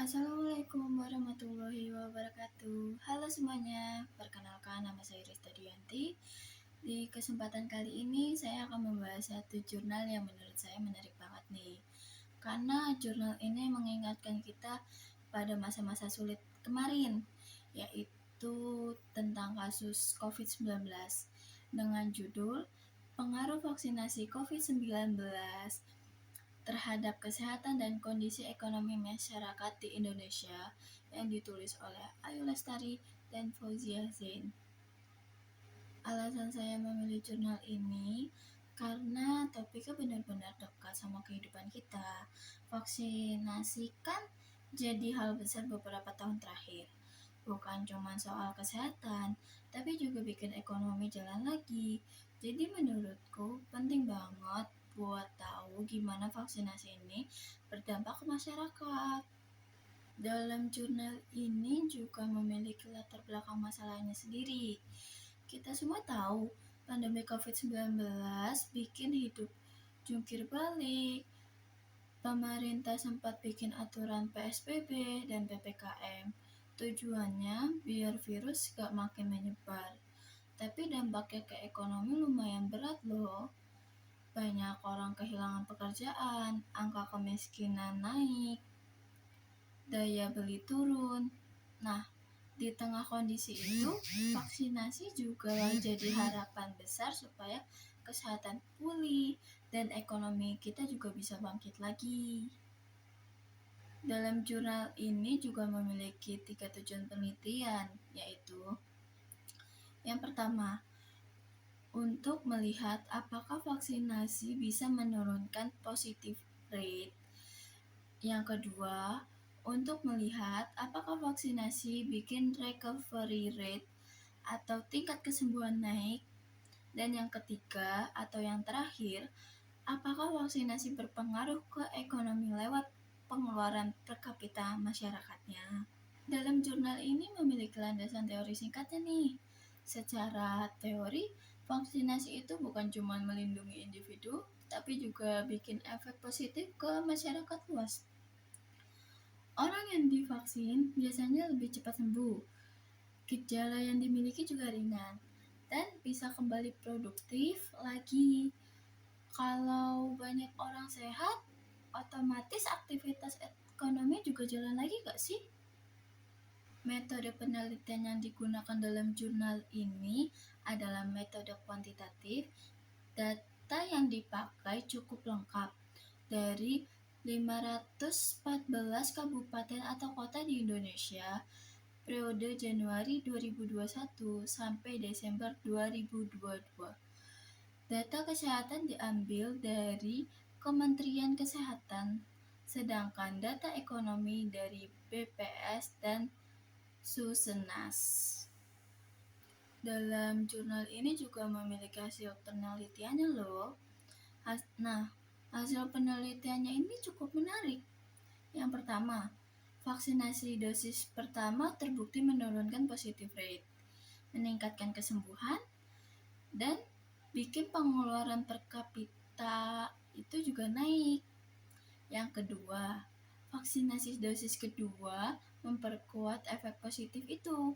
Assalamualaikum warahmatullahi wabarakatuh. Halo semuanya, perkenalkan nama saya Rista Dianti. Di kesempatan kali ini saya akan membahas satu jurnal yang menurut saya menarik banget nih. Karena jurnal ini mengingatkan kita pada masa-masa sulit kemarin, yaitu tentang kasus COVID-19 dengan judul Pengaruh Vaksinasi COVID-19 terhadap kesehatan dan kondisi ekonomi masyarakat di Indonesia yang ditulis oleh Ayu Lestari dan Fauzia Zain. Alasan saya memilih jurnal ini karena topiknya benar-benar dekat sama kehidupan kita. Vaksinasi kan jadi hal besar beberapa tahun terakhir. Bukan cuma soal kesehatan, tapi juga bikin ekonomi jalan lagi. Jadi menurutku penting banget buat tahu gimana vaksinasi ini berdampak ke masyarakat. Dalam jurnal ini juga memiliki latar belakang masalahnya sendiri. Kita semua tahu pandemi COVID-19 bikin hidup jungkir balik. Pemerintah sempat bikin aturan PSBB dan PPKM. Tujuannya biar virus gak makin menyebar. Tapi dampaknya ke ekonomi lumayan berat loh. Banyak orang kehilangan pekerjaan, angka kemiskinan naik, daya beli turun. Nah, di tengah kondisi itu, vaksinasi juga jadi harapan besar supaya kesehatan pulih dan ekonomi kita juga bisa bangkit lagi. Dalam jurnal ini juga memiliki 3 tujuan penelitian, yaitu yang pertama, untuk melihat apakah vaksinasi bisa menurunkan positive rate. Yang kedua, untuk melihat apakah vaksinasi bikin recovery rate atau tingkat kesembuhan naik. Dan yang ketiga atau yang terakhir, apakah vaksinasi berpengaruh ke ekonomi lewat pengeluaran per kapita masyarakatnya. Dalam jurnal ini memiliki landasan teori singkatnya nih. Secara teori, vaksinasi itu bukan cuma melindungi individu, tapi juga bikin efek positif ke masyarakat luas. Orang yang divaksin biasanya lebih cepat sembuh, gejala yang dimiliki juga ringan, dan bisa kembali produktif lagi. Kalau banyak orang sehat, otomatis aktivitas ekonomi juga jalan lagi gak sih? Metode penelitian yang digunakan dalam jurnal ini adalah metode kuantitatif. Data yang dipakai cukup lengkap dari 514 kabupaten atau kota di Indonesia periode Januari 2021 sampai Desember 2022. Data kesehatan diambil dari Kementerian Kesehatan, sedangkan data ekonomi dari BPS dan Susenas. Dalam jurnal ini juga memiliki hasil penelitiannya loh. Hasil penelitiannya ini cukup menarik. Yang pertama, vaksinasi dosis pertama terbukti menurunkan positive rate, meningkatkan kesembuhan, dan bikin pengeluaran per kapita itu juga naik. Yang kedua, vaksinasi dosis kedua memperkuat efek positif itu.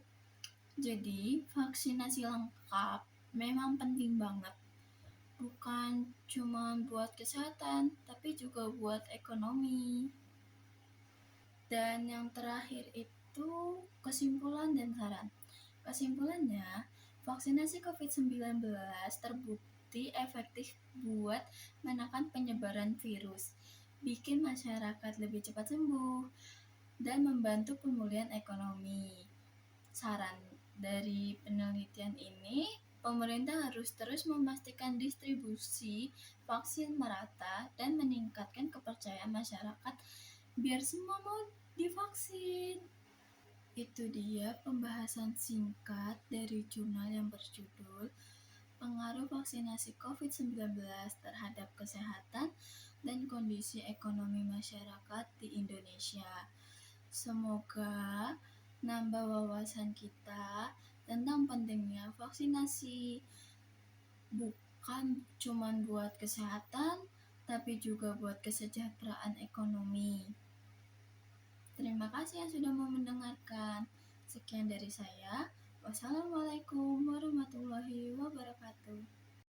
Jadi, vaksinasi lengkap memang penting banget. Bukan cuma buat kesehatan, tapi juga buat ekonomi. Dan yang terakhir itu kesimpulan dan saran. Kesimpulannya, vaksinasi COVID-19 terbukti efektif buat menekan penyebaran virus, bikin masyarakat lebih cepat sembuh, dan membantu pemulihan ekonomi. Saran dari penelitian ini, pemerintah harus terus memastikan distribusi vaksin merata dan meningkatkan kepercayaan masyarakat biar semua mau divaksin. Itu dia pembahasan singkat dari jurnal yang berjudul Pengaruh Vaksinasi COVID-19 terhadap Kesehatan dan Kondisi Ekonomi Masyarakat di Indonesia. Semoga nambah wawasan kita tentang pentingnya vaksinasi. Bukan cuma buat kesehatan, tapi juga buat kesejahteraan ekonomi. Terima kasih yang sudah mau mendengarkan. Sekian dari saya. Wassalamualaikum warahmatullahi wabarakatuh.